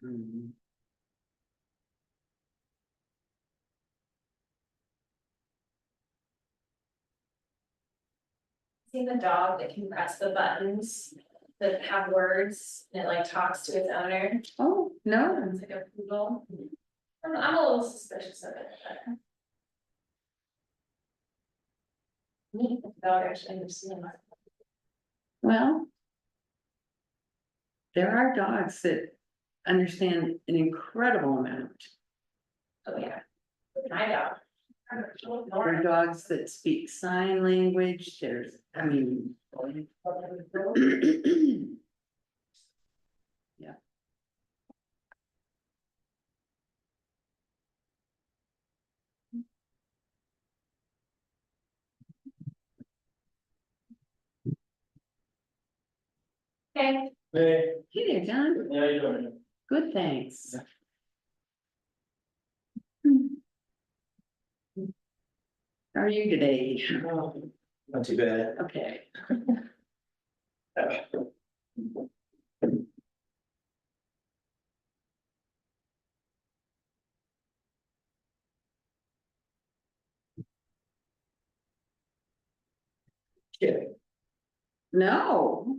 Mhm. Seen the dog that can press the buttons that have words and it like talks to its owner. Oh, no, It's like a poodle. I'm a little suspicious of it, but. Neat, the dog actually understands. well. There are dogs that understand an incredible amount. Oh, yeah. My dog. There are dogs that speak sign language, there's, I mean. Yeah. Okay. Hey, Hey there, John, how you doing? good, thanks. How are you today? Not too bad. Okay. Kidding. No.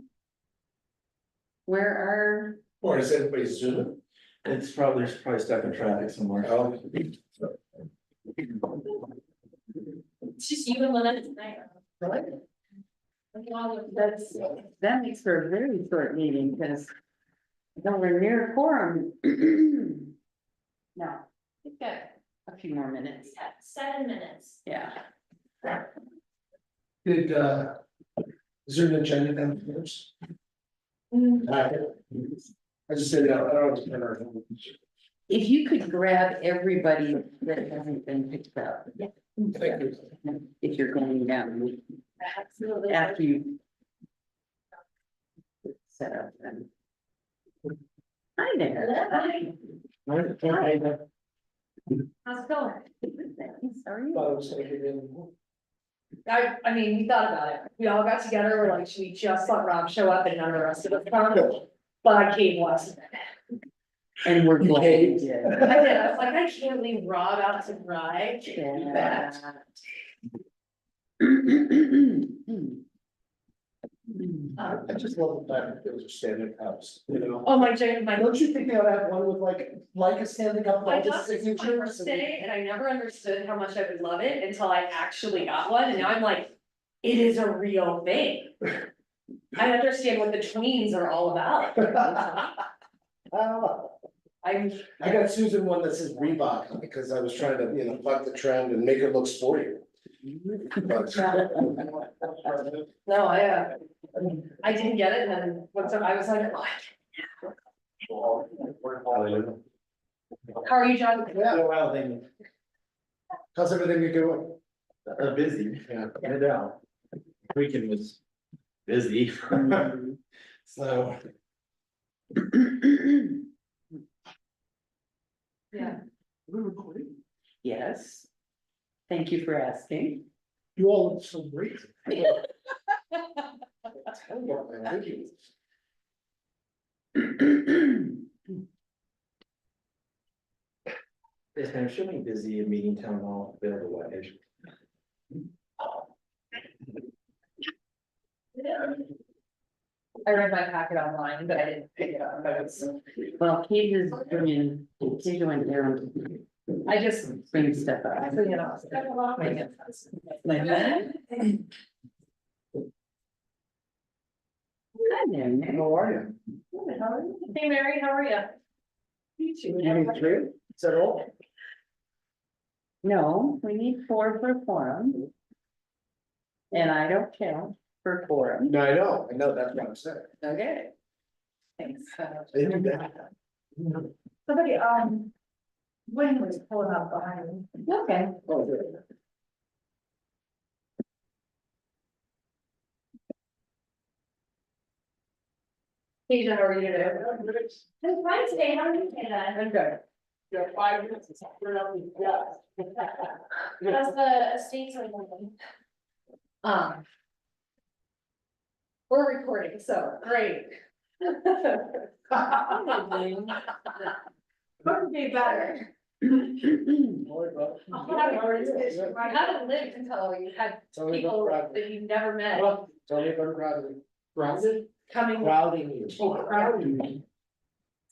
Where are, Or is everybody zooming? It's probably, there's probably stuck in traffic somewhere. Oh. It's just you and Lynette tonight. that's, that makes for a very short meeting, because. Nowhere near quorum. No, we've got a few more minutes, Yeah, 7 minutes. yeah. Did, is there an agenda downstairs? Packet. I just said, no, I don't have to turn our. If you could grab everybody that hasn't been picked up. Thank you. If you're going down, Absolutely. after you. Set up then. Hi there. Hi. Hi. How's it going? Sorry. Thought I was gonna get in. I mean, we thought about it. We all got together, we're like, should we just let Rob show up and none of the rest of us come? But Kate was. And we're glad you did. I did, I was like, I can't leave Rob out to dry. Yeah. I just love the fact that there was a standing house, you know? Oh, my Jane, my. Don't you think they ought to have one with like a standing up, I like a got this for my signature? birthday and I never understood how much I would love it until I actually got one, and now I'm like, it is a real thing. I understand what the tweens are all about. I'm. I got Susan one that says Reebok, because I was trying to, you know, buck the trend and make it look sporty. But- No, I didn't get it, and then once I was like, oh, how are you, John? Yeah, well, then. How's everything you're doing? Busy, Yeah. no doubt. Weekend was busy. So, Yeah. we're recording. Yes. Thank you for asking. You all look so great. Tell you what, man, thank you. Yes, ma'am, she'll be busy in meeting town hall, available way. I read my packet online, but I didn't pick it up. Well, Kate is doing, she's going down. I just, Bring stuff I up. put it off. Like that? Hi there, Nick. How are you? Hey, Mary, how are you? You through? Is that all? No, we need 4 for quorum. And I don't count for quorum. No, I know, that's what I'm saying. Okay. Thanks. I knew that. Somebody, Wayne was pulling up behind me. Okay. Oh, good. Hey, Jen, how are you today? I'm fine today, how are you today? I'm good. You have 5 minutes, it's not fair enough, yeah. How's the estates are going? Um. We're recording, so great. Couldn't be better. I haven't lived until you had Tell me people about that you never met Bradley. Tell me about Bradley. Bradley? coming. Crowding you. Oh, crowding me.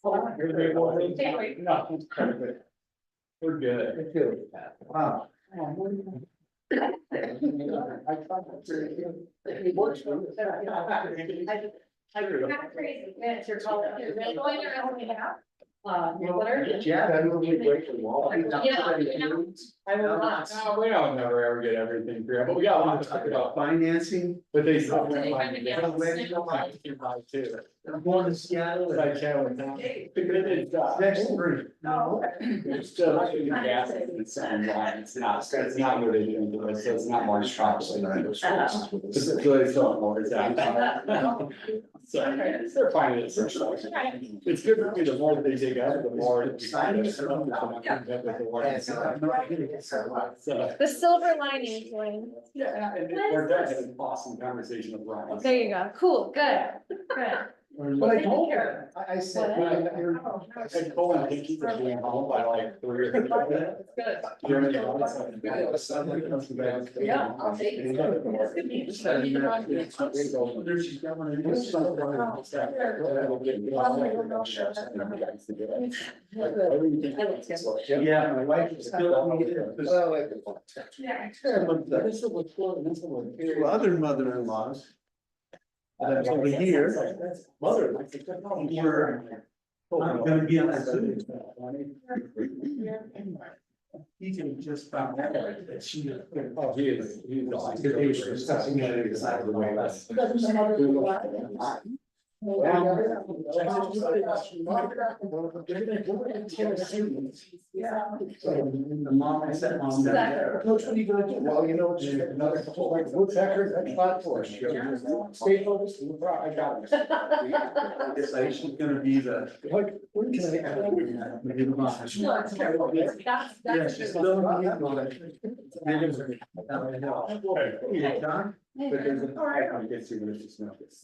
You're very well. Take away. No, it's kind of good. We're good. I feel it. Wow. I thought that's very good. It works for me. Kind of crazy, man, it's your call, you're really going around me now. Newsletter? Yeah, that will be great for the wall. I will not. No, we don't never ever get everything through, but we got a lot to talk about. Financing. But they still. Did they find it yet? Too. I'm going to Seattle. I chat with them. Next spring. No. It's still gas and wine. It's not what it is, so it's not more strong. It's really still more exactly. So they're finding it. It's good for me, the more that they dig up, the more. It's The silver lining, Dwayne. Yeah, and we're done having an awesome conversation with Ryan. There you go, cool, good, good. But I told her, I said. I said, Cole and Pinky are being home by like 3 or 4. Good. Germany. Yeah, I'll take it. It's good meeting Yeah, my wife is still. Yeah. Two other mother-in-laws. That's over here. Mother. I'm gonna be on that Zoom. He can just found out that she. Oh, he is. He is. They were discussing it inside the way. The mom, I said, Mom, Coach, what are you gonna do? Well, you know, there's another couple like woodpeckers, that's not for us. She goes, stay focused, I got this. I guess I she's gonna be the, like, what can I? Maybe the mom. Yeah, she's still. Yeah, John? But there's a. I guess you're gonna just know this.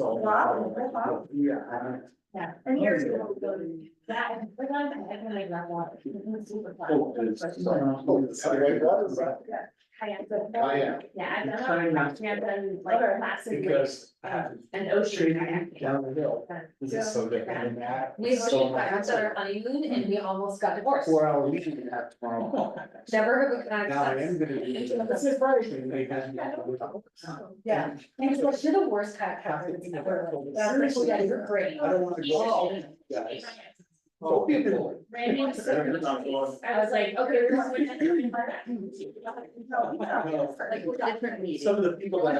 Wow. Yeah. Yeah, and here's that, we're not, I'm gonna grab water. Super Kayak. Yeah, I've done, I've done like classic, Because. an ocean kayak. Down the hill. This is so different than that. We So were at our honeymoon and we almost got divorced. 4 hour meeting you have tomorrow. Never have Now I am gonna. This is Friday. Yeah, he was like, you're the worst kayak captain ever. That's like, yeah, you're great. I don't wanna go. Guys. Oh, people. Randy was so good. I was like, okay, we're going to. Like, different meetings. Some of the people that.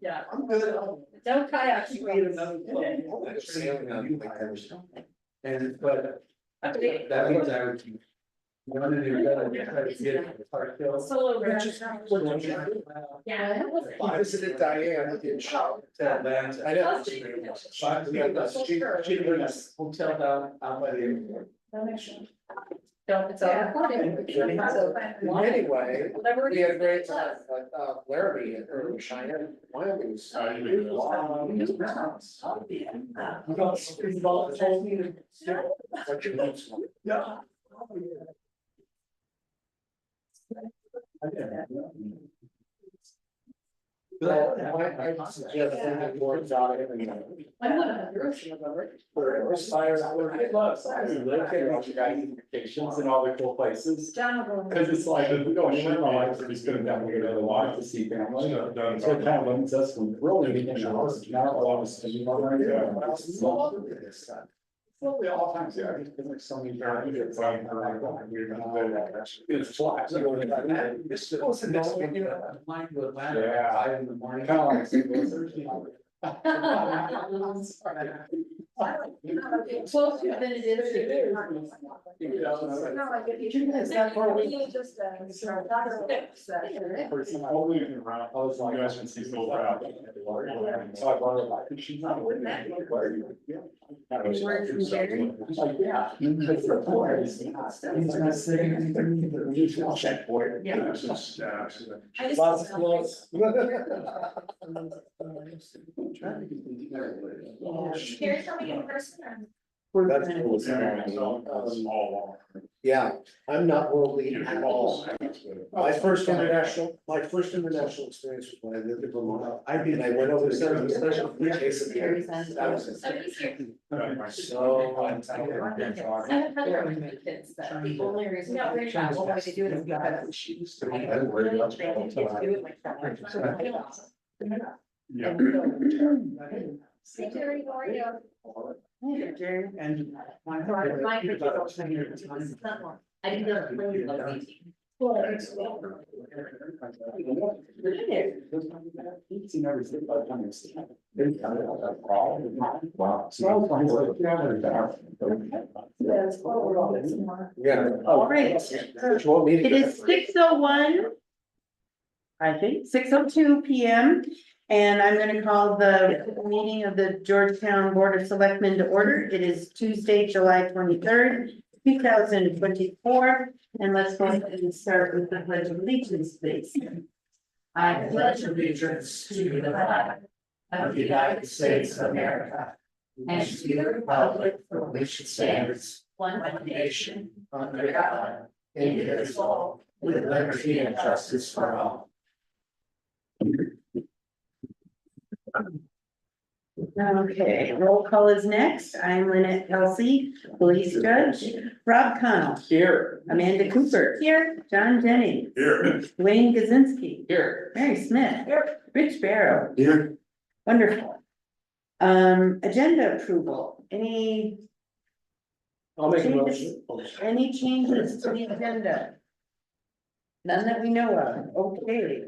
Yeah. I'm good. Don't kayak. We had another club. And, but. That means I would keep. One of your better, try to get it, Park Hill. Solo. Which is- Yeah. I visited Diane in Atlanta. I know. We had a hotel down by the airport. Don't, it's all recorded. Anyway, Whatever. we had a great time, but Laramie or Cheyenne, Wyoming was. Yeah. I suggest that more exotic. I'm gonna I love science. Look at all the guys' vacations and all the cool places. John will go. Cause it's like, if we don't share my life, we're just gonna definitely go to the water to see family. So it kind of limits us from really being in the house, not allow us to be. Slowly all times, yeah, it's been like so many times. It's like, it's flat. This was the next one, you know, flying to Atlanta at 5 in the morning. Kind of like. Closer than it is to here. It's not far away. Only around, I was like, you guys can see so proud. So I brought it back, and she's not. Where's Jerry? He's like, yeah. It's the forest. He's not saying anything. I'll check for it. I just- Lots of clothes. Carrie, tell me in person or? That's cool. Yeah, I'm not worldly at all. My first international experience was when I lived in Vermont. I went over to some special case of beer. That was it. Somebody's here. So. I have other kids that the only reason. No, we're not. Well, why they do it is because. Hey, Carrie, how are you? Hey, Jerry. And. I didn't know. the plane was easy. Wow. Yeah. All right. What you want me to It is 6:01. I think 6:02 PM, and I'm gonna call the meeting of the Georgetown Board of Selectmen to order. It is Tuesday, July 23rd, 2024, and let's go ahead and start with the pledge of allegiance, please. I pledge allegiance to the flag of the United States of America and to the republic for which it stands, one nation, under God, indivisible, with liberty and justice for all. Okay, roll call is next. I'm Lynette Kelsey, police judge. Rob Connell. Here. Amanda Cooper. Here. John Jennings. Here. Dwayne Gazinski. Here. Mary Smith. Here. Rich Barrow. Here. Wonderful. Agenda approval, any I'll make a changes, motion. any changes to the agenda? None that we know of, okay.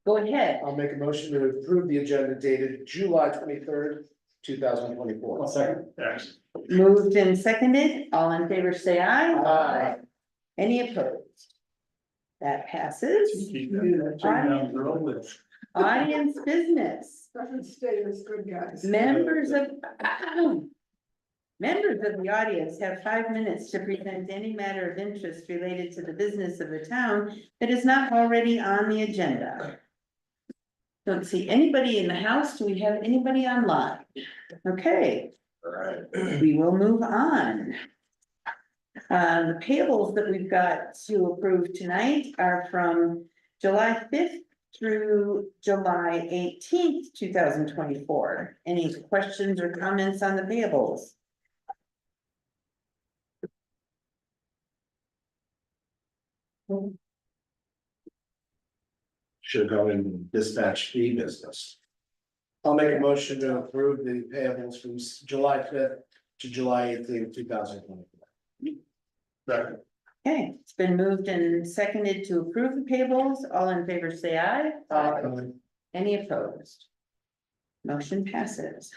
Go ahead. I'll make a motion to approve the agenda dated July 23rd, 2024. One second. Yes. Moved and seconded, all in favor say aye. Aye. Any opposed? That passes. Audience business. Members of. Members of the audience have 5 minutes to present any matter of interest related to the business of the town that is not already on the agenda. Don't see anybody in the house. Do we have anybody online? Okay. All right. We will move on. The payables that we've got to approve tonight are from July 5th through July 18th, 2024. Any questions or comments on the payables? Should have gone in dispatch fee business. I'll make a motion to approve the payables from July 5th to July 18th, 2024. Okay, it's been moved and seconded to approve the payables. All in favor, say aye. Any opposed? Motion passes.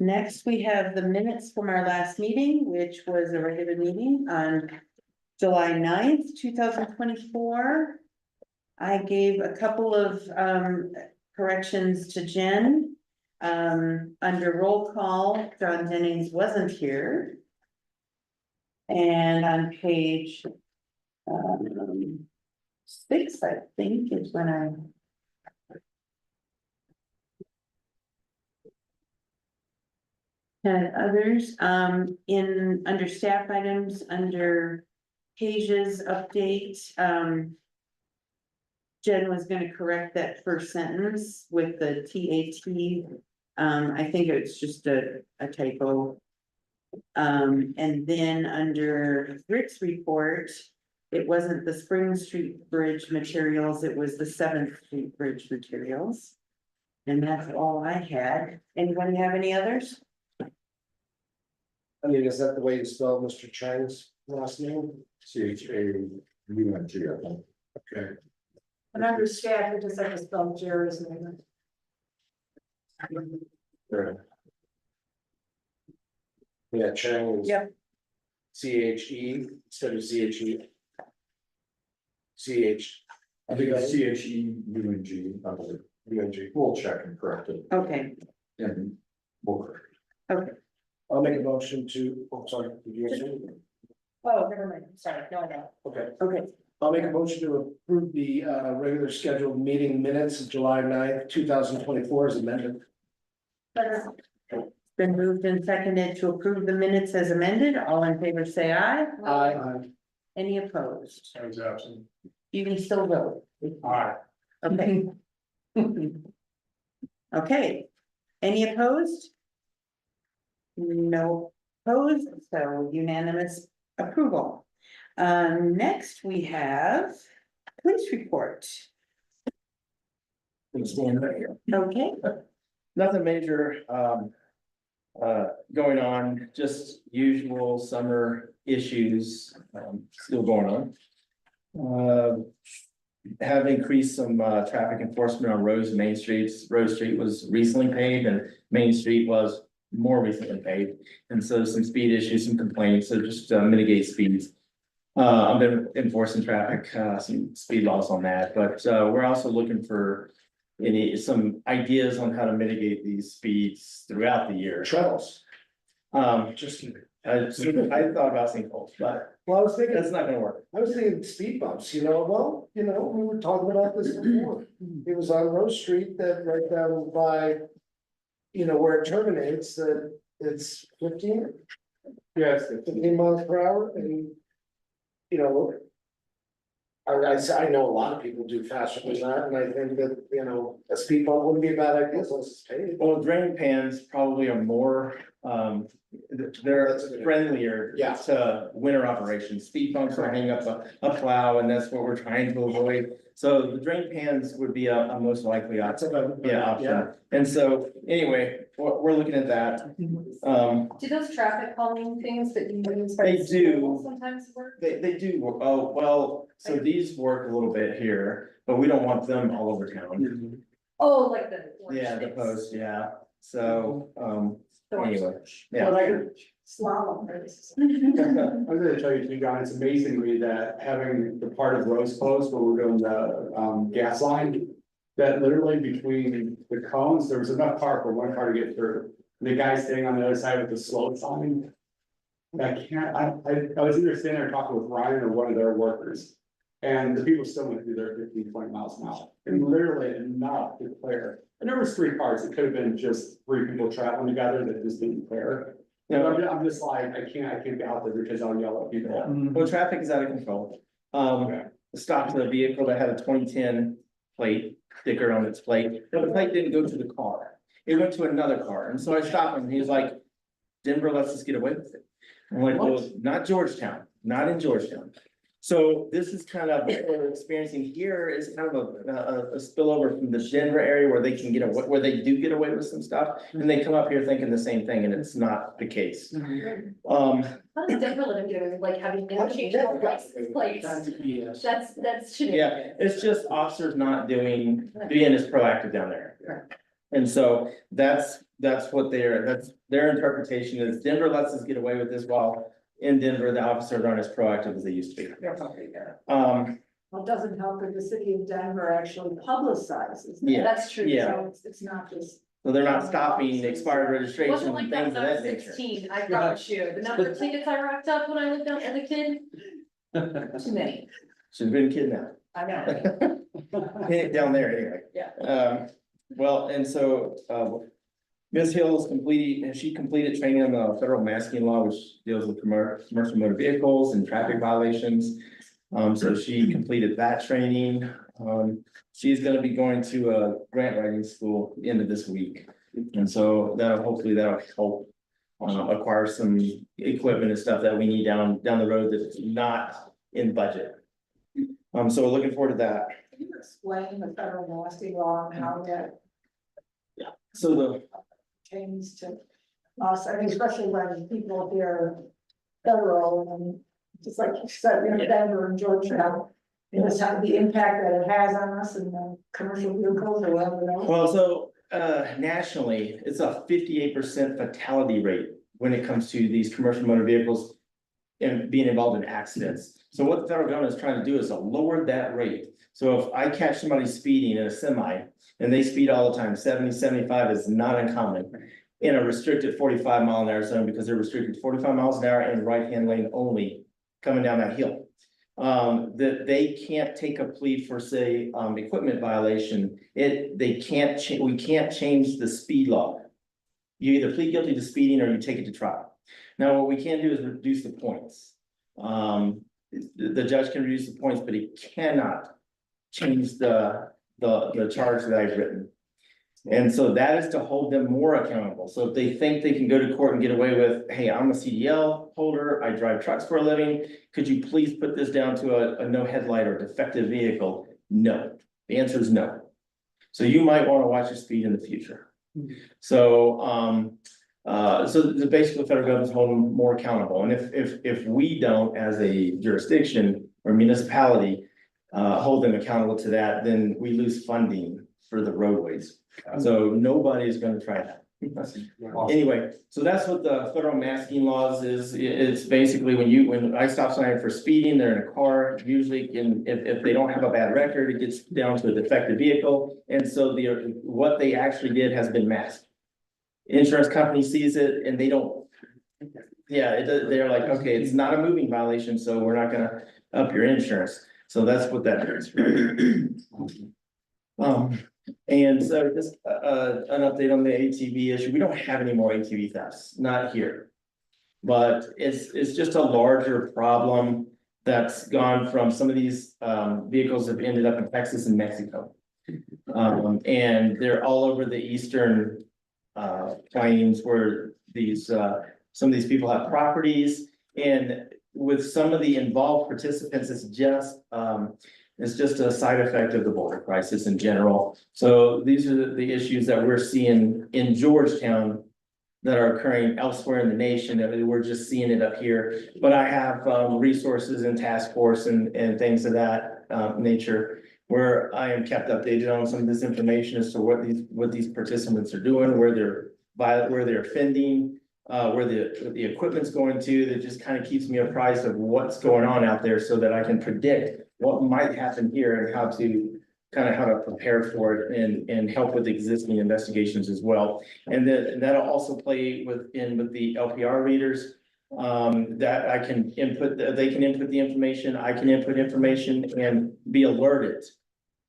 Next, we have the minutes from our last meeting, which was a regular meeting on July 9th, 2024. I gave a couple of corrections to Jen. Under roll call, John Jennings wasn't here. And on page 6, I think, is when I. And others, in, under staff items, under pages update, Jen was gonna correct that first sentence with the TAT. I think it's just a typo. And then under Rick's report, it wasn't the Spring Street Bridge materials, it was the 7th Street Bridge materials. And that's all I had. Anybody have any others? I mean, is that the way you spell Mr. Chang's last name? CHAUNT, Okay. And under staff, it just like to spell Jerry's name. Yeah, Chang is. Yep. CHE instead of CHE. CH. I think it's CHEUNG, UNG, we'll check and correct it, Okay, and we'll correct okay, I'll make a motion to, oh, sorry, did you guys say anything? Oh, never mind, sorry, no, I don't. Okay, okay. I'll make a motion to approve the regular scheduled meeting minutes of July 9th, 2024 as amended. Been moved and seconded to approve the minutes as amended. All in favor, say aye. Aye. Any opposed? Sounds absent. You can still vote. Alright. Okay. Okay, any opposed? No opposed, so unanimous approval. Next we have police report. Stand right here. Okay, Nothing major, going on, just usual summer issues, still going on. Have increased some, traffic enforcement on roads and main streets. Rose Street was recently paved and Main Street was more recently paved. And so some speed issues, some complaints, so just mitigate speeds. I've been enforcing traffic, some speed laws on that, but, we're also looking for some ideas on how to mitigate these speeds throughout the year. Treadles. Just, I thought about sinkholes, but Well, I was thinking, that's not gonna work. I was thinking speed bumps, we were talking about this before. It was on Rose Street that right down by. Where it terminates, that it's 15. Yes. 15 miles per hour and. I know a lot of people do faster than that, and I think that, a speed bump wouldn't be a bad idea, as long as it's paid. Well, drain pans probably are more, they're That's a good- friendlier Yeah. to winter operations. Speed bumps are hanging up a plow and that's what we're trying to avoid. So the drain pans would be a most likely option. Option. And so anyway, we're looking at that. Do those traffic calming things that you use? by They the do. school Sometimes work? They do, oh, well, so these work a little bit here, but we don't want them all over town. Oh, like the. Yeah, the post, yeah. So, anyway, Well, yeah. like slalom race. I was gonna tell you, guys, amazingly, that having the part of Rose closed where we're doing the gas line. That literally between the cones, there was enough car for one car to get through. The guy staying on the other side with the slow sign. I was either standing there talking with Ryan or one of their workers. And the people still went through there 15, 20 miles an hour, and literally enough to clear. And there was 3 cars, it could have been just 3 people traveling together that just didn't clear. And I'm just like, I can't get out there because I'll yell at people. Well, traffic is out of control. Stopped the vehicle that had a 2010 plate sticker on its plate, but the plate didn't go to the car. It went to another car, and so I stopped him, and he was like, Denver lets us get away with it. I'm like, well, not Georgetown, not in Georgetown. So this is kind of what we're experiencing here is kind of a spillover from the Denver area where they can get away, where they do get away with some stuff. And they come up here thinking the same thing, and it's not the case. How does Denver live doing, like having interchangeable license plates? That's should be. Yeah, it's just officers not being as proactive down there. And so that's what that's their interpretation is Denver lets us get away with this while in Denver, the officers aren't as proactive as they used to be. Well, it doesn't help that the city of Denver actually publicizes. that. Yeah, That's true. yeah. So it's not just. So they're not stopping expired It registration wasn't like and that things when of I was that nature. 16, I promise you, the number of tickets I racked up when I lived down as a kid. Too many, She's been kidnapped. I know. Down there anyway. Yeah. Well, and so, Ms. Hill she completed training on the federal masking law, which deals with commercial motor vehicles and traffic violations. So she completed that training. She's gonna be going to a grant writing school at the end of this week. And so hopefully that'll help acquire some equipment and stuff that we need down the road that's not in budget. So we're looking forward to that. Can you explain the federal masking law and how that So the pertains to us? I mean, especially when people hear federal and just like you said, Denver and Georgetown. And just how the impact that it has on us and the commercial vehicles or whatever else. Well, so nationally, it's a 58% fatality rate when it comes to these commercial motor vehicles and being involved in accidents. So what the federal government is trying to do is to lower that rate. So if I catch somebody speeding in a semi and they speed all the time, 70, 75 is not uncommon in a restricted 45-mile-an-hour zone, because they're restricted 45 miles an hour in right-hand lane only coming down that hill. That they can't take a plea for, say, equipment violation. We can't change the speed law. You either plead guilty to speeding or you take it to trial. Now, what we can do is reduce the points. The judge can reduce the points, but he cannot change the charge that I've written. And so that is to hold them more accountable. So if they think they can go to court and get away with, hey, I'm a CDL holder, I drive trucks for a living, could you please put this down to a no headlight or defective vehicle? No, the answer is no. So you might want to watch your speed in the future. So, basically the federal government's holding them more accountable. And if we don't, as a jurisdiction or municipality, hold them accountable to that, then we lose funding for the roadways. So nobody is gonna try that. Anyway, so that's what the federal masking laws is. It's basically when I stop signing for speeding, they're in a car, usually if they don't have a bad record, it gets down to a defective vehicle. And so what they actually did has been masked. Insurance company sees it and they don't. Yeah, they're like, okay, it's not a moving violation, so we're not gonna up your insurance. So that's what that is. And so just an update on the ATV issue. We don't have any more ATV thefts, not here. But it's just a larger problem that's gone from some of these vehicles have ended up in Texas and Mexico. And they're all over the eastern plains where some of these people have properties. And with some of the involved participants, it's just a side effect of the border crisis in general. So these are the issues that we're seeing in Georgetown that are occurring elsewhere in the nation. We're just seeing it up here. But I have resources and task force and things of that nature where I am kept updated on some of this information as to what these participants are doing, where they're offending, where the equipment's going to. That just kind of keeps me apprised of what's going on out there so that I can predict what might happen here and how to prepare for it and help with existing investigations as well. And that'll also play with the LPR readers, that I can input, they can input the information, I can input information and be alerted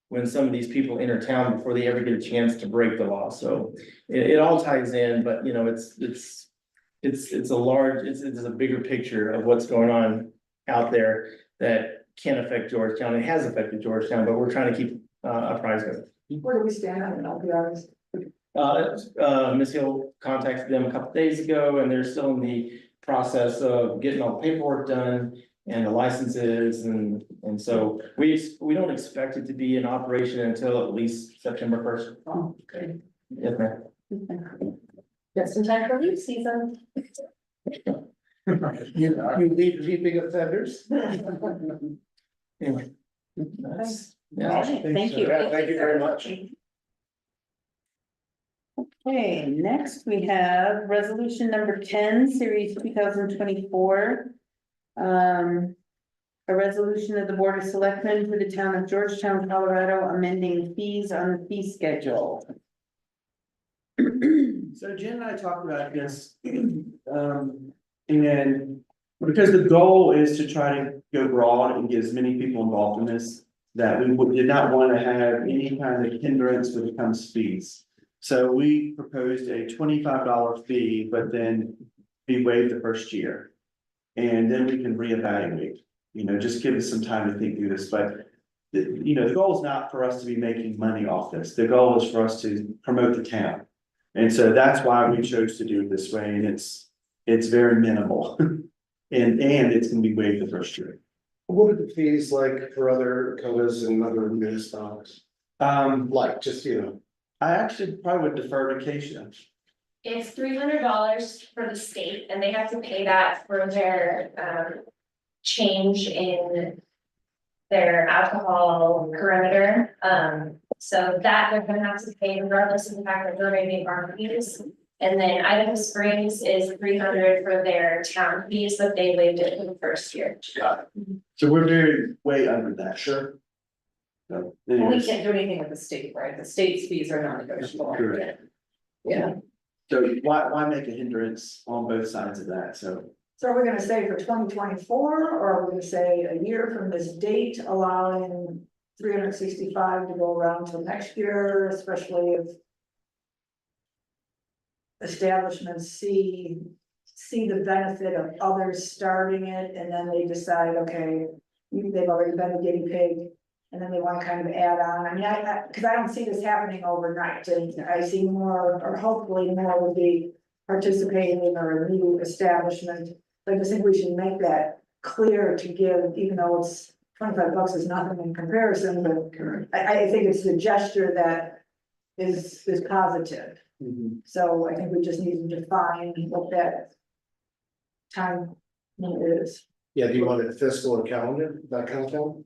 when some of these people enter town before they ever get a chance to break the law. So it all ties in, but you know, it's a bigger picture of what's going on out there that can affect Georgetown. It has affected Georgetown, but we're trying to keep apprised of it. Where do we stand on LPRs? Ms. Hill contacted them a couple days ago and they're still in the process of getting all the paperwork done and the licenses and so we don't expect it to be in operation until at least September 1st. Oh, okay. Yes, ma'am. Just in time for leaf season. You leave big offenders. Anyway. That's, yeah. Alright, thank you. Yeah, thank you very much. Okay, next we have resolution number 10, series 2024. A resolution of the Board of Selectmen for the town of Georgetown, Colorado, amending fees on the fee schedule. So Jen and I talked about this, and because the goal is to try to go broad and get as many people involved in this, that we did not want to have any kind of hindrance when it comes to fees. So we proposed a $25 fee, but then be waived the first year. And then we can reevaluate, just give us some time to think through this, but the goal is not for us to be making money off this. The goal is for us to promote the town. And so that's why we chose to do it this way, and it's very minimal. And it's gonna be waived the first year. What are the fees like for other codas and other municipalities? Like, just, I actually probably would defer to Keisha. It's $300 for the state and they have to pay that for their change in their alcohol perimeter. So that they're gonna have to pay regardless of the fact that they're waiving our fees. And then Idaho Springs is 300 for their town fees, but they waived it in the first year. So we're very way under that. Sure. So, We anyways, can't do anything with the state, right? The state's fees are non-negotiable. correct. Yeah. So why make a hindrance on both sides of that? So So are we gonna say for 2024, or are we gonna say a year from this date, allowing 365 to go around till next year, especially if establishments see the benefit of others starting it, and then they decide, okay, they've already been a guinea pig, and then they wanna kind of add on. I mean, cause I don't see this happening overnight, and I see more, or hopefully more will be participating in a new establishment. But I just think we should make that clear to give, even though it's $25 is nothing in comparison, but I think it's the gesture that is positive. So I think we just need to define what that time is. Yeah, do you want it fiscal and calendar, that kind of thing?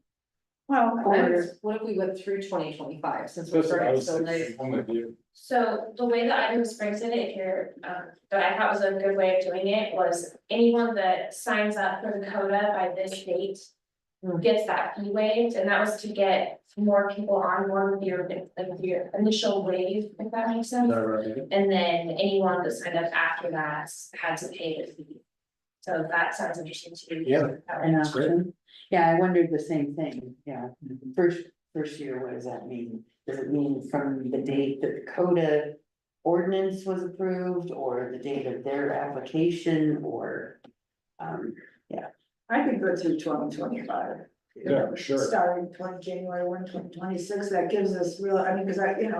Well, What if we went through 2025, since we're That's what I starting was so late? thinking, I'm with you. So the way that Idaho Springs did it, if you're, that I thought was a good way of doing it, was anyone that signs up for the CODA by this date gets that fee waived, and that was to get more people on board with your initial wave, if that makes sense. And then anyone that signed up after that had to pay the fee. So that sounds interesting to you. Yeah. An That's great. option. Yeah, I wondered the same thing, yeah. First year, what does that mean? Does it mean from the date that the CODA ordinance was approved, or the date of their application, or? I could go through 2025. Yeah, for sure. Starting January 1, 2026, that gives us real, I mean, cause again,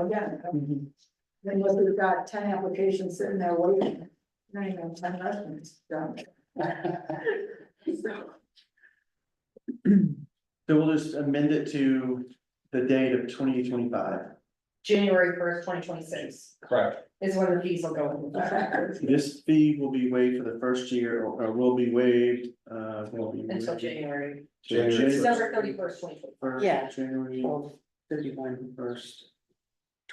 then we've got 10 applications sitting there waiting. Not even 10 residents done. So we'll just amend it to the date of 2025. January 1st, 2026 Correct. is when the fees will go into effect This fee will be waived for the first year, or will be waived, will be until waived January, January December 31st, 2024. Yeah. January, 12/31 first.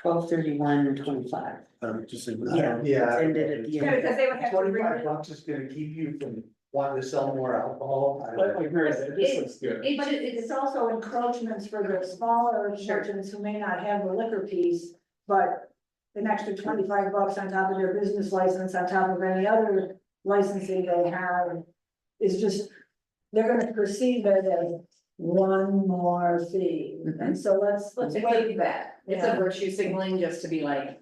12/31/25. just say. Yeah. It's ended at the Yeah, end. because they would have to bring it. $25 is gonna keep you from wanting to sell more alcohol. I I don't know. agree, this looks good. It's also encroachments for the smaller merchants who may not have the liquor piece, but an extra $25 on top of their business license, on top of any other licensing they have, is just, they're gonna perceive it as one more fee. And so let's waive that. It's a virtue signaling just to be like,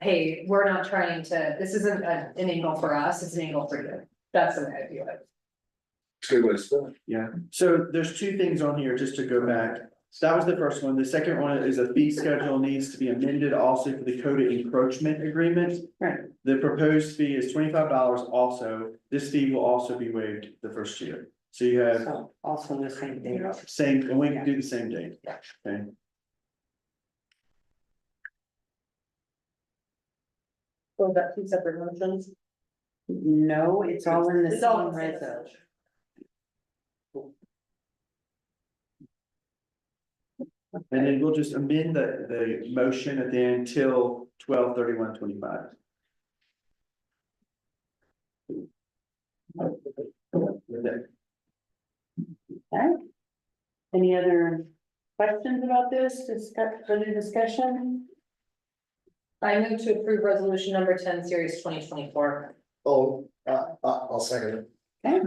hey, we're not trying to, this isn't an angle for us, it's an angle for you. That's the way I view it. It's a good way to spend it. Yeah, so there's two things on here, just to go back. So that was the first one. The second one is a fee schedule needs to be amended also for the CODA encroachment agreement. Right. The proposed fee is $25 also. This fee will also be waived the first year. So you have So also the same date. same, and we can do the same date. Okay. So that two separate motions? No, it's all in the It's all same in the same resolution. And then we'll just amend the motion at the end till 12/31/25. Okay. Any other questions about this, further discussion? I move to approve resolution number 10, series 2024. Oh, I'll second it. Okay.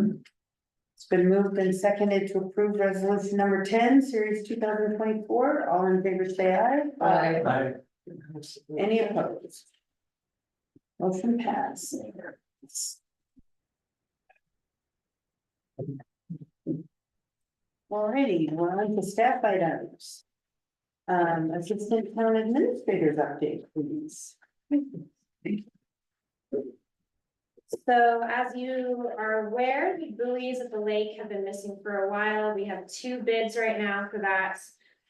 It's been moved and seconded to approve resolution number 10, series 2024. All in favor, say aye. Aye. Any opposed? Motion passed. Alrighty, we're on to staff items. Assistant Town Administrator's update, please. So as you are aware, the buoys at the lake have been missing for a while. We have two bids right now for that.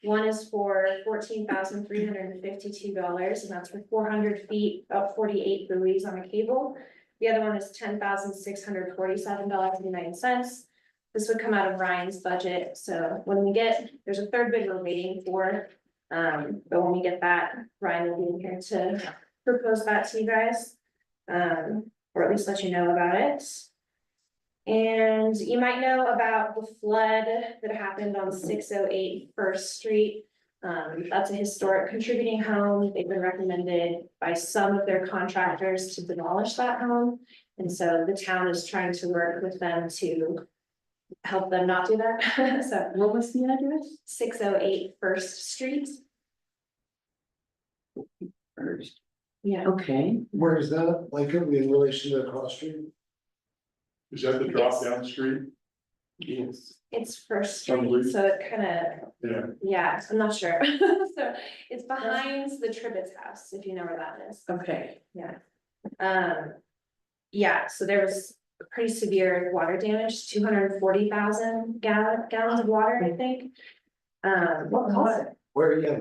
One is for $14,352, and that's for 400 feet of 48 buoys on a cable. The other one is $10,647.09. This would come out of Ryan's budget, so when we get, there's a third bid we're waiting for. But when we get that, Ryan will be in here to propose that to you guys. or at least let you know about it. And you might know about the flood that happened on 608 First Street. That's a historic contributing home. They've been recommended by some of their contractors to demolish that home. And so the town is trying to work with them to help them not do that. So What was the address? 608 First Street. First. Yeah. Okay, Where is that, like, in relation to the cross street? Is that the drop down street? yes. It's First Probably. Street, so it kind of, Yeah. yeah, I'm not sure. So it's behind the Tribbett's house, if you know where that is. Okay, Yeah. Yeah, so there was pretty severe water damage, 240,000 gallons of water, I think. Where, yeah.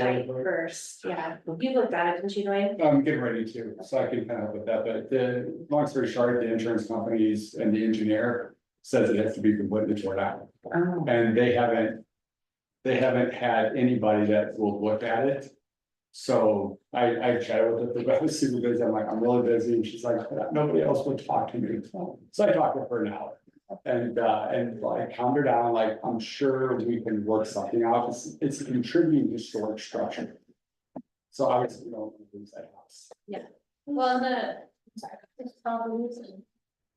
Right first, yeah. You looked at it, didn't you, Dwayne? I'm getting ready to, so I can kind of help with that, but the, long story short, the insurance companies and the engineer says it has to be completely torn out. oh, And they haven't had anybody that will look at it. So I chatted with her for about 2 days, I'm like, I'm really busy, and she's like, nobody else would talk to me. So I talked to her for an hour. And like calmed her down, like, I'm sure we can work something out, it's a contributing historic structure. So obviously, we don't lose that house. Well,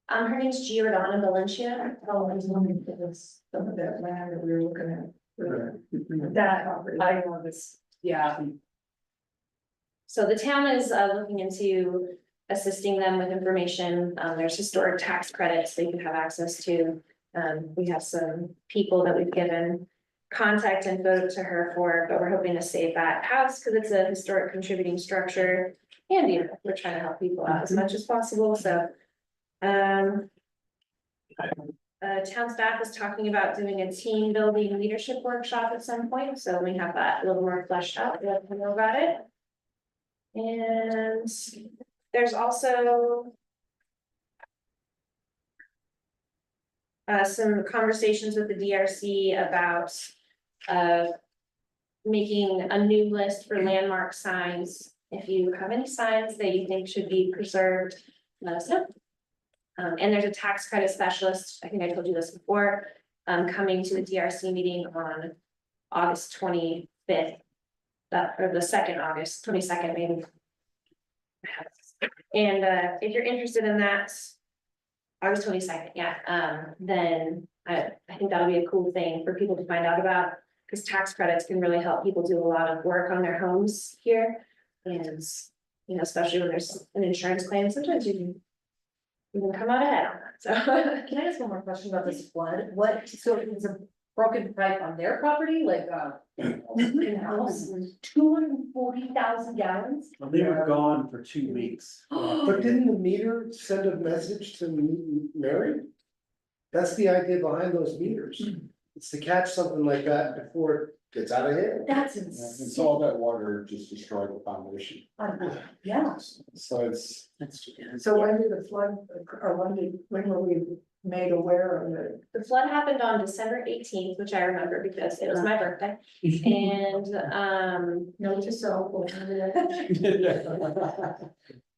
her name's Giordana Valencia. Oh, I was wondering if it was some of that land that we were looking at. That, I know this, yeah. So the town is looking into assisting them with information. There's historic tax credits they can have access to. We have some people that we've given contact info to her for, but we're hoping to save that house because it's a historic contributing structure. And you know, we're trying to help people out as much as possible, so. Town staff is talking about doing a team building leadership workshop at some point, so we have that a little more fleshed out, let them know about it. And there's also some conversations with the DRC about making a new list for landmark signs. If you have any signs that you think should be preserved, let us know. And there's a tax credit specialist, I think I told you this before, coming to the DRC meeting on August 25th. Or the 2nd August, 22nd maybe. And if you're interested in that, August 22nd, yeah, then I think that'll be a cool thing for people to find out about. Because tax credits can really help people do a lot of work on their homes here. And, you know, especially when there's an insurance claim, sometimes you can come out ahead on that, so. Can I ask one more question about this flood? What, so it's a broken pipe on their property, like, in-house, 240,000 gallons? They were gone for 2 weeks. But didn't the meter send a message to Mary? That's the idea behind those meters. It's to catch something like that before it gets out of hand. That's And insane. so all that water just destroyed the foundation. Yeah. So it's, that's too bad. so when did the flood, or when were we made aware of it? The flood happened on December 18th, which I remember because it was my birthday, and, Note to self.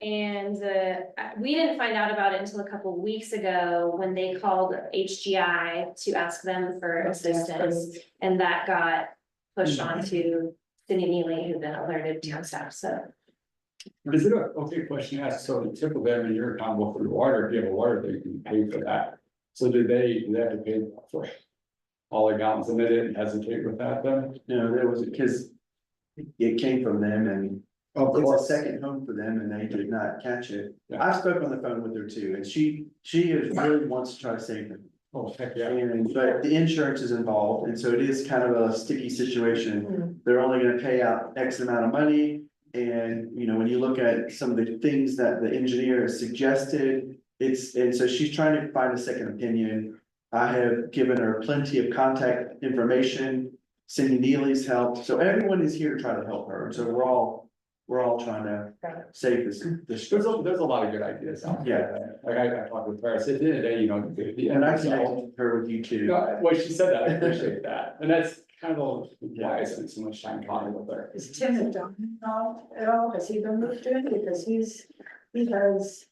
and, we didn't find out about it until a couple weeks ago when they called HGI to ask them for assistance, and that got pushed on to Cindy Neely, who then alerted town staff, so. is it a, okay, question to ask, so typically, I mean, you're accountable for the water, if you have a water, they can pay for that. So do they have to pay for all the gallons, and they didn't hesitate with that then? No, there was, because it came from them and Of it's a course. second home for them and they did not catch it. Yeah. I spoke on the phone with her too, and she really wants to try to save them. Oh, heck, yeah. And, but the insurance is involved, and so it is kind of a sticky situation. They're only gonna pay out X amount of money. And, you know, when you look at some of the things that the engineer has suggested, and so she's trying to find a second opinion. I have given her plenty of contact information. Cindy Neely's helped, so everyone is here to try to help her, so we're all trying to save this. There's a lot of good ideas out there. Yeah, Like I talked with her, I said, at the end of the day, you know, and I connected her with you too. No, well, she said that, I appreciate that, and that's kind of why I spent so much time talking with her. Is Tim done at all? Has he been moved in? Because he's he has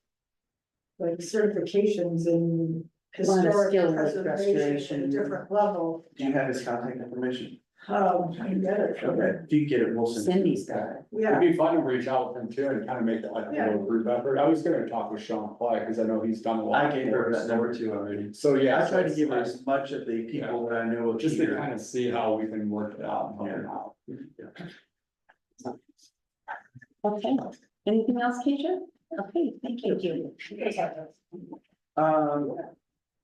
like certifications in Lot of historic skill with preservation at a restoration. different level. Do you have his contact information? I can get it. Okay, if you get it, we'll send. Cindy's got it. Yeah, It'd be fun to reach out with him too and kind of make it like a little group effort. I was gonna talk with Sean Clay, because I know he's done a lot. I gave her for us. that number too already. So, yeah. I tried to so give her it's- as much of the people that I know of Just to here. kind of see how we can work it out and help him out. Okay, anything else, Keisha? Okay, thank you.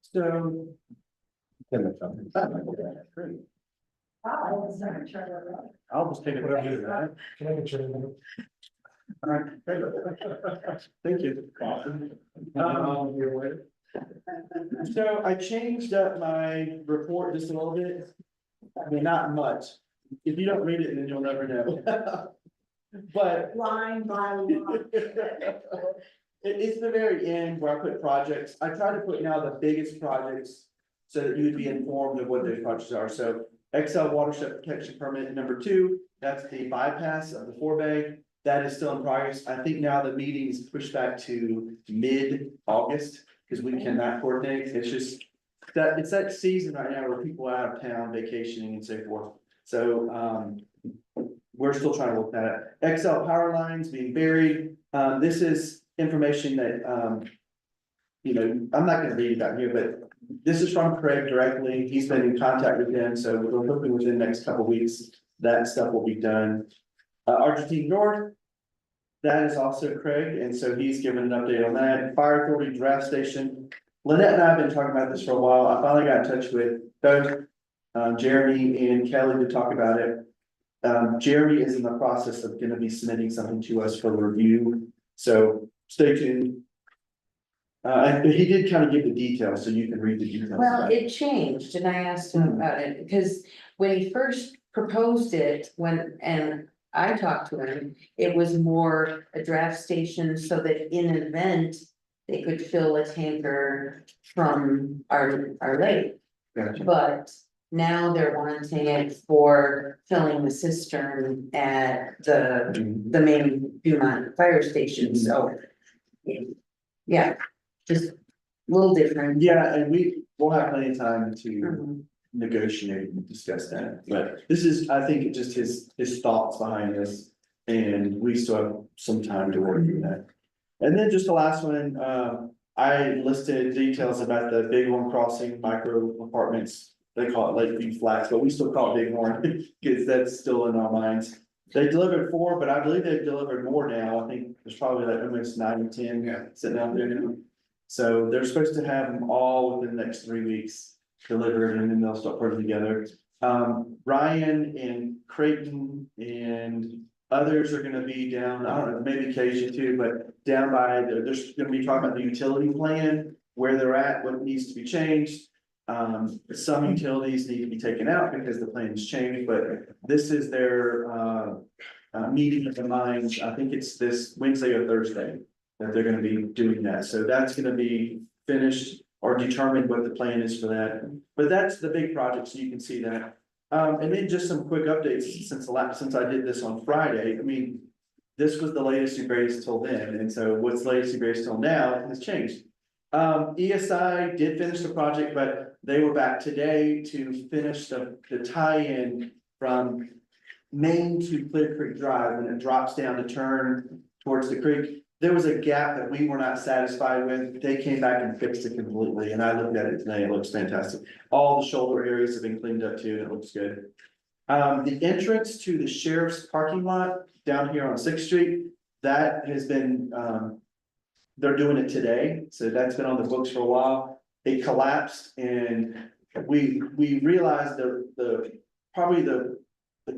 So. Great. I'll just take it whatever you got. Can I get your name? All right, great. Thank you. So I changed up my report just a little bit. I mean, not much. If you don't read it, then you'll never know. But line by line. It's the very end where I put projects. I try to put now the biggest projects so that you would be informed of what those projects are. So XL watershed protection permit number 2, that's the bypass of the forebay. That is still in progress. I think now the meeting is pushed back to mid-August because we cannot coordinate. It's just that it's that season right now where people are out of town vacationing and so forth. So we're still trying to work that out. XL power lines being buried. This is information that you know, I'm not gonna read it out here, but this is from Craig directly. He's been in contact with them, so we're hoping within the next couple of weeks that stuff will be done. Argentine North, that is also Craig, and so he's given an update on that. Fire Authority Draft Station. Lynette and I have been talking about this for a while. I finally got in touch with both Jeremy and Kelly to talk about it. Jeremy is in the process of gonna be submitting something to us for review, so stay tuned. And he did kind of give the details, so you can read the details. Well, it changed and I asked him about it because when he first proposed it, and I talked to him, it was more a draft station so that in an event, they could fill a tanker from our lake. Gotcha. But now they're wanting it for filling the cistern at the main Dumont fire station, so. Yeah, just a little different. Yeah, and we'll have plenty of time to Mhm. negotiate and discuss that, but this is, I think, just his thoughts behind this. And we still have some time to work through that. And then just the last one, I listed details about the Bighorn Crossing micro apartments. They call it Lakeview Flats, but we still call it Bighorn, because that's still in our minds. They delivered 4, but I believe they've delivered more now. I think there's probably like almost 9 or 10 sitting out there now. So they're supposed to have them all within the next 3 weeks delivered, and then they'll start putting together. Ryan and Creighton and others are gonna be down, I don't know, maybe Kasia too, but down by, they're gonna be talking about the utility plan, where they're at, what needs to be changed. Some utilities need to be taken out because the plan's changed, but this is their meeting of the minds. I think it's this Wednesday or Thursday that they're gonna be doing that. So that's gonna be finished or determined what the plan is for that. But that's the big project, so you can see that. And then just some quick updates since I did this on Friday. I mean, this was the latest and greatest till then, and so what's latest and greatest till now has changed. ESI did finish the project, but they were back today to finish the tie-in from Main to Clear Creek Drive, when it drops down to turn towards the creek. There was a gap that we were not satisfied with. They came back and fixed it completely, and I looked at it today. It looks fantastic. All the shoulder areas have been cleaned up too, and it looks good. The entrance to the sheriff's parking lot down here on 6th Street, that has been, they're doing it today, so that's been on the books for a while. It collapsed, and we realized probably the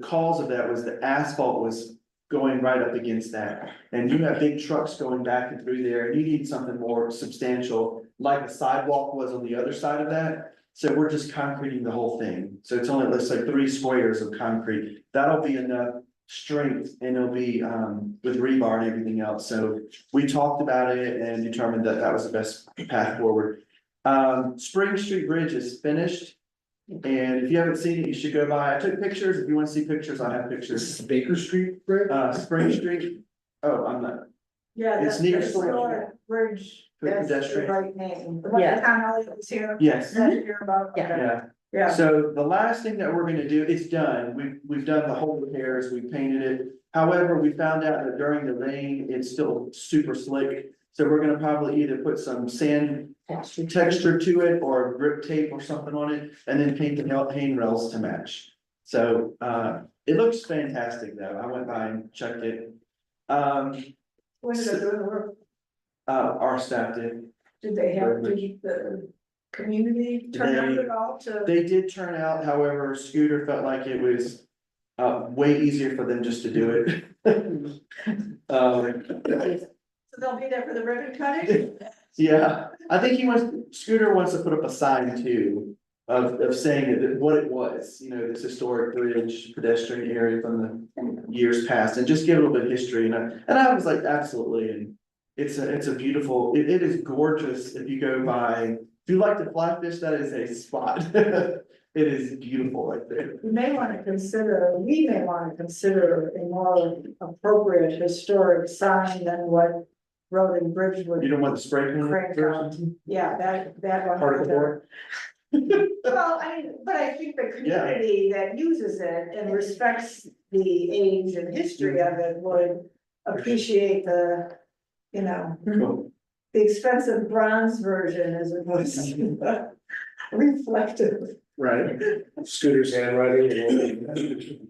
cause of that was the asphalt was going right up against that. And you have big trucks going back and through there, and you need something more substantial, like a sidewalk was on the other side of that. So we're just concreting the whole thing. So it's only, let's say, 3 squares of concrete. That'll be enough strength, and it'll be with rebar and everything else. So we talked about it and determined that that was the best path forward. Spring Street Bridge is finished. And if you haven't seen it, you should go by. I took pictures. If you want to see pictures, I have pictures. Baker Street, Rick? Spring Street. Oh, I'm not. Yeah, It's that's near the Storm. historic bridge, For that's the pedestrian. right name. The one Yeah. that Tom Elliott was here. Yes. That you hear about. Yeah. Okay. Yeah, Yeah, so the last thing that we're gonna do, it's done, we've done the whole repairs, we painted it. However, we found out that during the rain, it's still super slick. So we're gonna probably either put some sand texture to it or grip tape or something on it, and then paint the handrails to match. So, it looks fantastic though, I went by and checked it. when did they do the work? Our staff did. Did they have, did the community turn out at all to? They did turn out, however, Scooter felt like it was way easier for them just to do it. So they'll be there for the ribbon cutting? Yeah, I think Scooter wants to put up a sign too. Of saying that what it was, you know, this historic bridge pedestrian area from the years past, and just give a little bit of history, and I was like, absolutely, and. It's a beautiful, it is gorgeous if you go by, if you like to fly fish, that is a spot. It is beautiful right there. We may wanna consider a more appropriate historic sign than what Road and Bridge would. You don't want the spray crank out. paint? Yeah, that one. Particle Well, I mean, but I think the community that uses it and respects the age and history of it would appreciate the, you know, Cool. the expensive bronze version as opposed to the reflective. Right. Scooter's handwriting.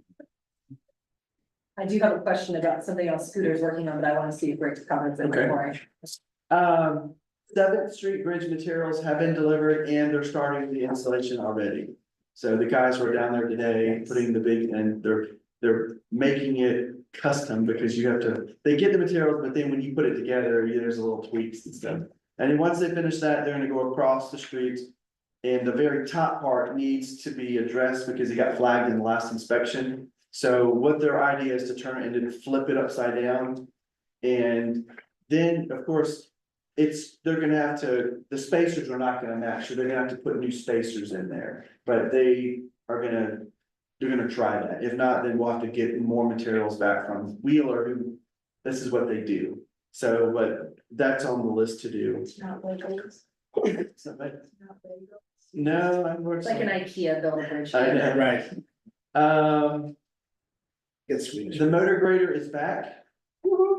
I do have a question about something else Scooter's working on, but I wanna see if Rick's comments in Okay. before I. 7th Street Bridge materials have been delivered and they're starting the installation already. So the guys were down there today putting the big, and they're making it custom because you have to, they get the materials, but then when you put it together, there's a little tweaks and stuff. And then once they finish that, they're gonna go across the street. And the very top part needs to be addressed because it got flagged in the last inspection. So what their idea is to turn it and flip it upside down. And then, of course, they're gonna have to, the spacers are not gonna match, so they're gonna have to put new spacers in there. But they're gonna try that. If not, then we'll have to get more materials back from Wheeler, who, this is what they do. So, but that's on the list to do. It's not Legos. Somebody- Not Legos. No, It's like an unfortunately. IKEA build a bridge. I know. Right. It's Swedish. The motor grader is back.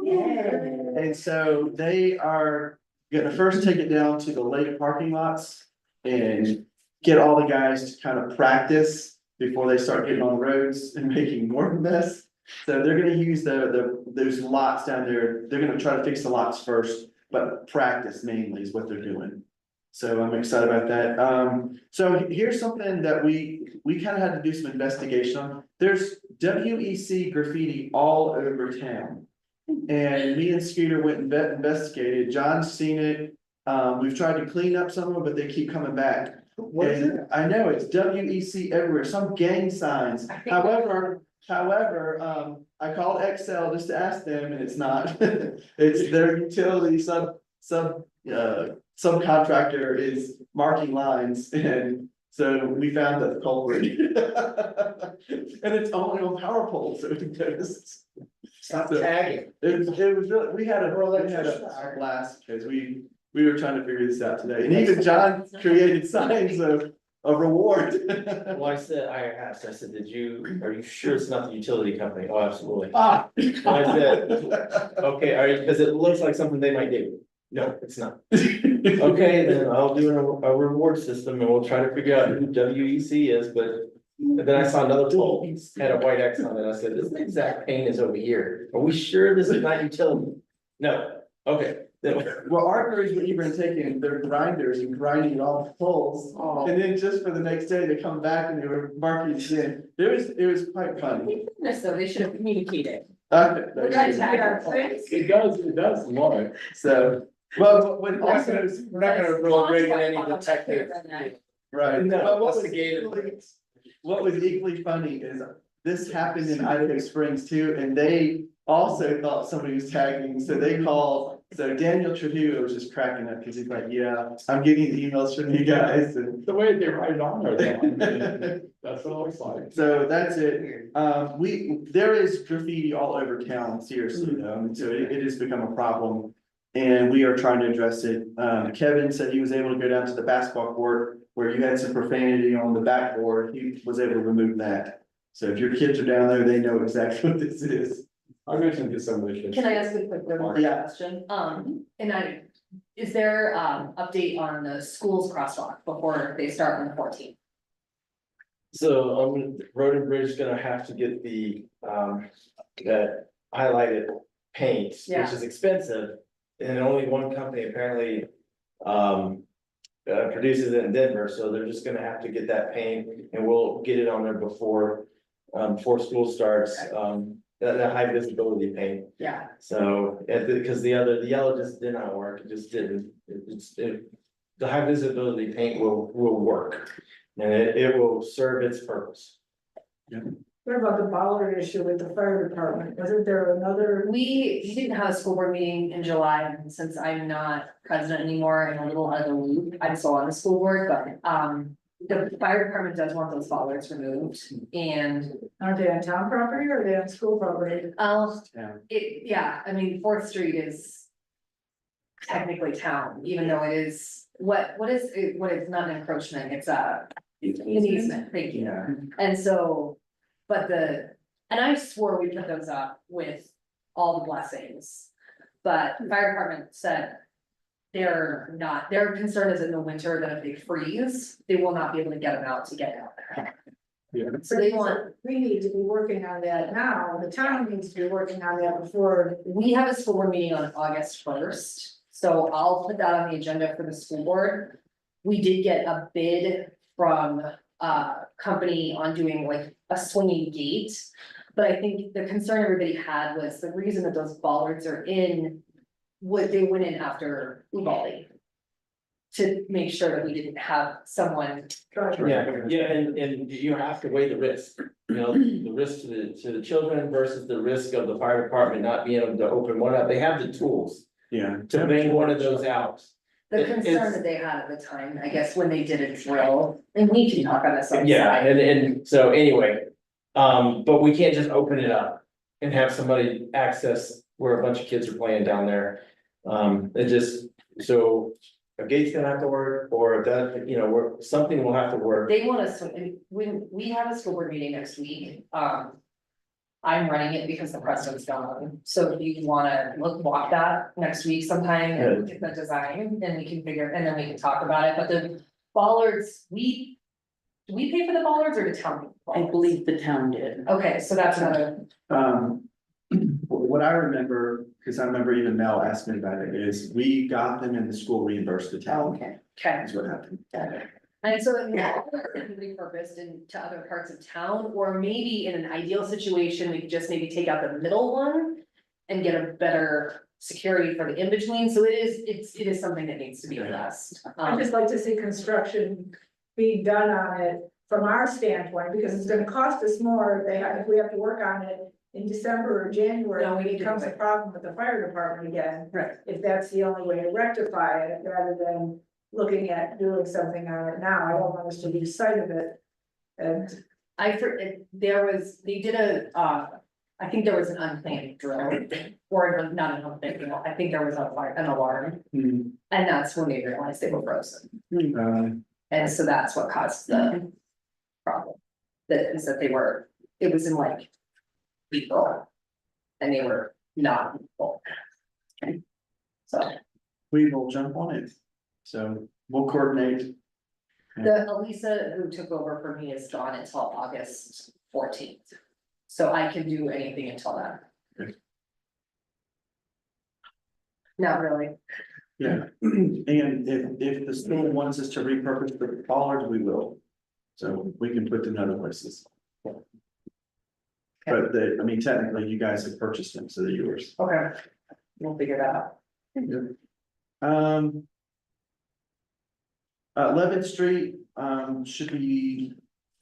Yay. And so they are gonna first take it down to the lake parking lots and get all the guys to kind of practice before they start getting on the roads and making more of a mess. So they're gonna use those lots down there. They're gonna try to fix the lots first, but practice mainly is what they're doing. So I'm excited about that. So here's something that we kind of had to do some investigation on. There's WEC graffiti all over town. And me and Scooter went and investigated. John's seen it. We've tried to clean up some of them, but they keep coming back. What is it? And I know it's WEC everywhere, some gang signs. However, I called Excel just to ask them and it's not. It's their utility subcontractor is marking lines, and so we found the culprit. And it's only on power poles, so it goes. Stop tagging. It was really, we had a blast because we were trying to figure this out today, and even John created signs of reward. Well, I asked, are you sure it's not the utility company? Oh, absolutely. Ah. And I said, okay, because it looks like something they might do. No, it's not. Okay, then I'll do a reward system and we'll try to figure out who WEC is, but then I saw another pole, had a white X on it. I said, this exact paint is over here. Are we sure this is not utility? No, okay. Then- Well, our crews were even taking their grinders and grinding off the poles, and then just for the next day, they come back and they were marking it in. It was quite funny. So they should have communicated. It does, Lauren. So, well, when also, We're not gonna really bring in any detective. right, No, but investigative. what was equally funny is this happened in Idaho Springs too, and they also thought somebody was tagging, so they called So Daniel Trujillo was just cracking up, because he's like, yeah, I'm getting emails from you guys, and The way they write it on there, though, I mean, that's what it looks like. so that's it. There is graffiti all over town, seriously, though, and so it has become a problem. And we are trying to address it. Kevin said he was able to go down to the basketball court where you had some profanity on the backboard. He was able to remove that. So if your kids are down there, they know exactly what this is. I mentioned to some of the kids. Can I ask a quick Yeah. question? Is there, update on the school's crosswalk before they start on the 14th? So, Road and Bridge is gonna have to get that highlighted paint, which Yeah. is expensive. And only one company apparently, produces it in Denver, so they're just gonna have to get that paint, and we'll get it on there before school starts, that high visibility paint. Yeah. So, because the yellow just did not work, it just didn't, the high visibility paint will work. And it will serve its purpose. What about the bollard issue with the fire department? Wasn't there another? We didn't have a school board meeting in July, and since I'm not president anymore and a little out of the loop, I'm still on the school board, but, the fire department does want those bollards removed, and, Aren't they on town property or are they on school property? yeah, I mean, Fourth Street is technically town, even though it is, what is not an encroachment, it's an easement, thank you. Yeah. And so, and I swore we put those up with all the blessings. But the fire department said they're not, their concern is in the winter that if they freeze, they will not be able to get them out to get out there. Yeah. So they want, We need to be working on that now. The town needs to be working on that before. we have a school board meeting on August 1st, so I'll put that on the agenda for the school board. We did get a bid from a company on doing like a swinging gate. But I think the concern everybody had was the reason that those bollards are in, they went in after Uvalde. To make sure that we didn't have someone, Yeah, and you have to weigh the risk, the risk to the children versus the risk of the fire department not being able to open one up. They have the tools Yeah. to bang one of those out. the It's- concern that they had at the time, I guess, when they did a drill, and we can talk on this on the Yeah, side. and so anyway, but we can't just open it up and have somebody access where a bunch of kids are playing down there. So a gate's gonna have to work, or if that, something will have to work. They want us, and when we have a school board meeting next week, I'm running it because the president's gone, so if you wanna walk that next week sometime and get the design, and we can and then we can talk about it, but the bollards, do we pay for the bollards or the town? I believe the town did. Okay, so that's another, What I remember, because I remember even Mel asked me about it, is we got them and the school reimbursed the town. Okay. okay. Is what happened. And so it can be repurposed into other parts of town, or maybe in an ideal situation, we could just maybe take out the middle one. And get a better security for the in-between, so it is something that needs to be addressed. I'd just like to see construction being done on it from our standpoint, because it's gonna cost us more if we have to work on it in December or January, No, we when need it to becomes do a it. problem with the fire department again. Right. If that's the only way to rectify it, rather than looking at doing something on it now, I don't want us to lose sight of it. And They did I think there was an unplanned drill, or not an unplanned drill, I think there was an alarm, Hmm. and that's when they realized they were frozen. Um, And so that's what caused the problem. That is that it was in like April. And they were not full. So we will jump on it. So we'll coordinate. the Elisa who took over for me is gone until August 14th. So I can do anything until then. Okay. Not really. Yeah, and if the school wants us to repurpose the bollards, we will. So we can put them in other places. But technically, you guys have purchased them, so they're yours. Okay. We'll figure that out. 11th Street, should be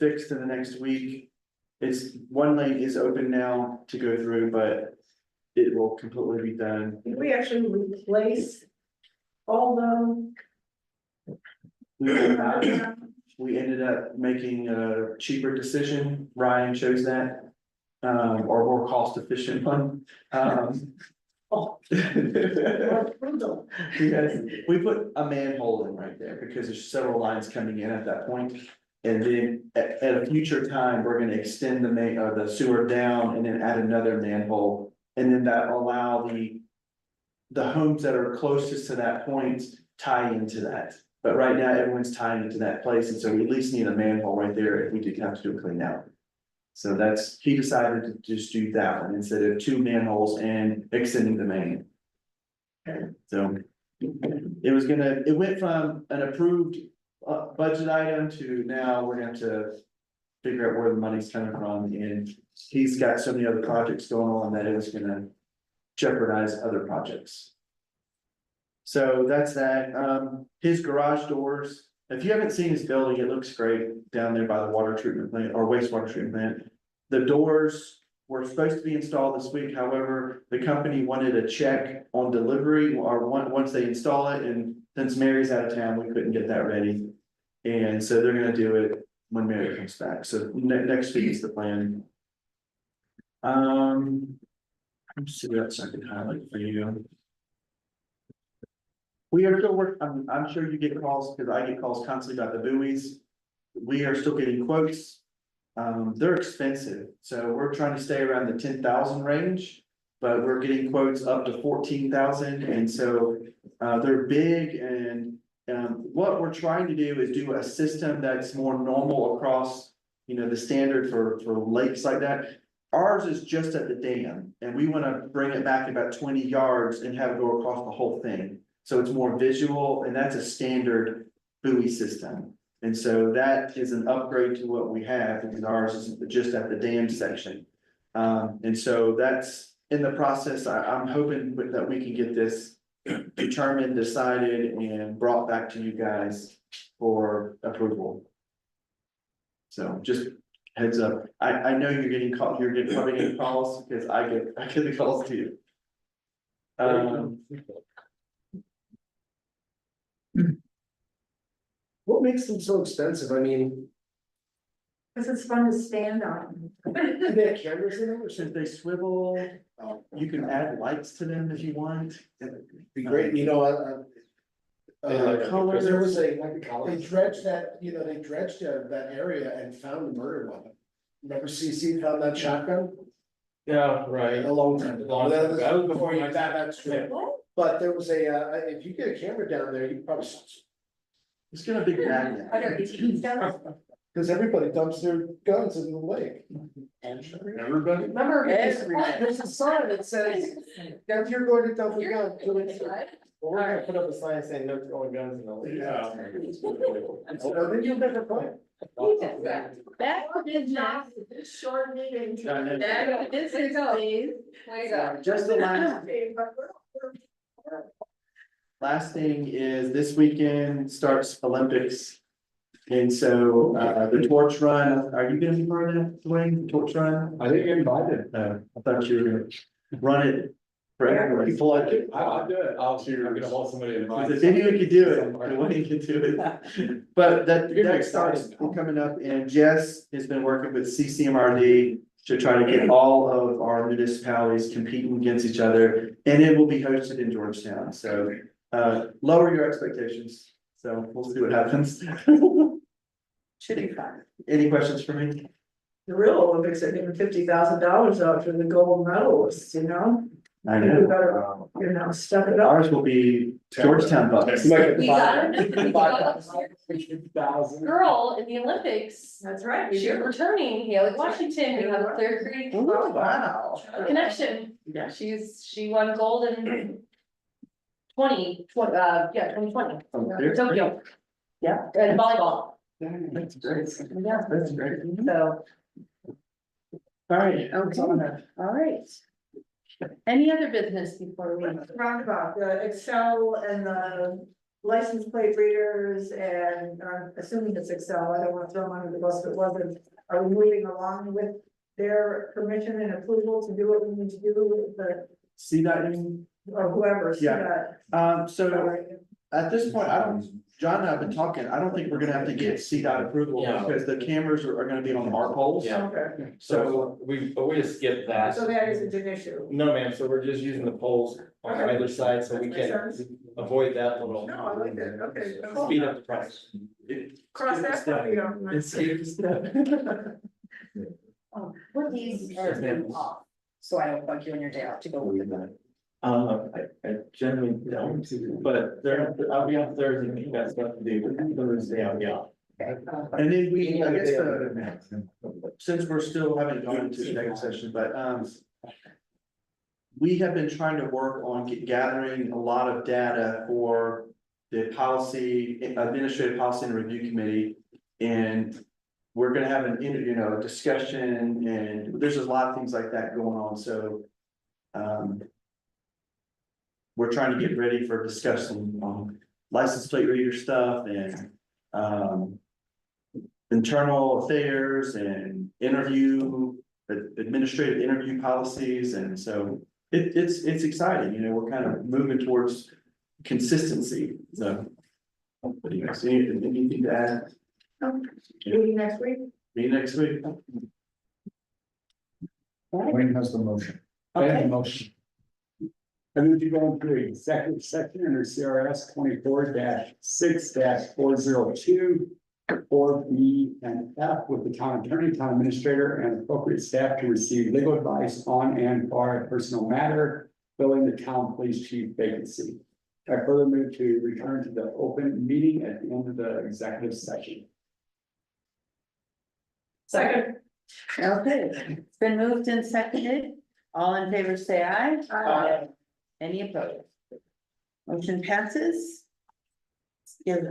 fixed in the next week. One lane is open now to go through, but it will completely be done. Did we actually replace all We ended up- the? we ended up making a cheaper decision, Ryan chose that. Or more cost efficient one. Yes, we put a manhole in right there because there's several lines coming in at that point. And then at a future time, we're gonna extend the the sewer down and then add another manhole. And then that allow the homes that are closest to that point tie into that. But right now, everyone's tying into that place, and so we at least need a manhole right there if we did have to do a clean out. So he decided to just do that one instead of 2 manholes and extending the main. So it went from an approved budget item to now we're gonna have to figure out where the money's coming from, and he's got so many other projects going on that it was gonna jeopardize other projects. So that's that, his garage doors, if you haven't seen his building, it looks great down there by the water treatment plant or wastewater treatment plant. The doors were supposed to be installed this week, however, the company wanted a check on delivery or once they install it, and since Mary's out of town, we couldn't get that ready. And so they're gonna do it when Mary comes back, so next week is the plan. Let's see what else I can highlight for you. We are still working, I'm sure you get calls, because I get calls constantly about the buoys. We are still getting quotes. They're expensive, so we're trying to stay around the 10,000 range. But we're getting quotes up to 14,000, and so they're big, and what we're trying to do is do a system that's more normal across, the standard for lakes like that. Ours is just at the dam, and we want to bring it back about 20 yards and have it go across the whole thing. So it's more visual, and that's a standard buoy system. And so that is an upgrade to what we have, because ours is just at the dam section. And so that's in the process. I'm hoping that we can get this determined, decided, and brought back to you guys for approval. So just heads up, I know you're getting called, probably getting calls, because I get the calls too. What makes them so expensive? I mean, Cause it's fun to stand on. do they have cameras in them or Since something? they swivel, you can add lights to them if you want. Be great, Colors. there was they dredged that, they dredged that area and found the murder weapon. Remember CC found that shotgun Yeah, right. a long time ago. That was before my time. That's true. But there was if you get a camera down there, you probably. It's got a big magnet. Because everybody dumps their guns in the lake. Everybody? Remember, there's a sign that says, if you're going to dump a gun, do it. Well, we're gonna put up a sign saying no throwing guns in the lake. Yeah. So then you'll never play. Back to business, short meeting. Back to business, please. Way to go. Just the last thing is this weekend starts Olympics. And so, the torch run, are you gonna be part of that, Dwayne, the torch run? I think you're invited. I thought you were gonna run it for everyone. People like it. I'll do it. I'm gonna hold somebody in mind. If anyone could do it, Dwayne could do it. But that You're gonna be starts excited. coming up, and Jess has been working with CCMRD to try to get all of our municipalities competing against each other, and it will be hosted in Georgetown, so lower your expectations. So we'll see what happens. Should be fun. Any questions for me? The real Olympics are giving $50,000 out for the gold medalists, I You know. better, step it up. Ours will be Georgetown bucks. We got a girl in the Olympics. That's right. She's returning, Haley Washington, we have a Clear Creek Oh, wow. connection. Yeah. She won gold in 2020. Oh, Clear Tokyo. Yeah. And volleyball. That's great. Yeah. That's great. So, All right. Okay, all right. Any other business before we? Roundabout, the Excel and the license plate readers and assuming it's Excel, I don't want to throw them under the bus if it wasn't. Are we moving along with their permission and approval to do what we need to do with the CDOT, or whoever. so Yeah. that- so at this point, John and I have been talking, I don't think we're gonna have to get CDOT approval Yeah. because the cameras are gonna be on our poles. Yeah. Okay, So, But we just skipped that. so that isn't an issue. No, ma'am, so we're just using the poles on Okay. either side, so we Makes can sense. avoid that little. No, I like that, okay. Speed up the process. Cross that for me on my. What days are you off? So I don't bug you on your day off to go with them. I generally don't, but I'll be on Thursday, if you got stuff to do, but Thursday I'll be off. and then we, I guess, since we're still haven't gone into executive session, but, we have been trying to work on gathering a lot of data for the policy, administrative policy and review committee. And we're gonna have an, discussion, and there's just a lot of things like that going on, so. We're trying to get ready for discussion on license plate reader stuff and, internal affairs and administrative interview policies, and so it's exciting, we're kind of moving towards consistency, so. What do you guys see, anything to add? Meeting next week? Me next week? Wayne has the motion. I have a Okay, motion. I move to go into executive session under CRS 24-6-402. 4B and F with the town attorney, town administrator, and appropriate staff to receive legal advice on and for a personal matter, filling the town police chief vacancy. I further move to return to the open meeting at the end of the executive session. Second. okay, it's been moved and seconded, all in favor say aye. Any opposed? Motion passes. Give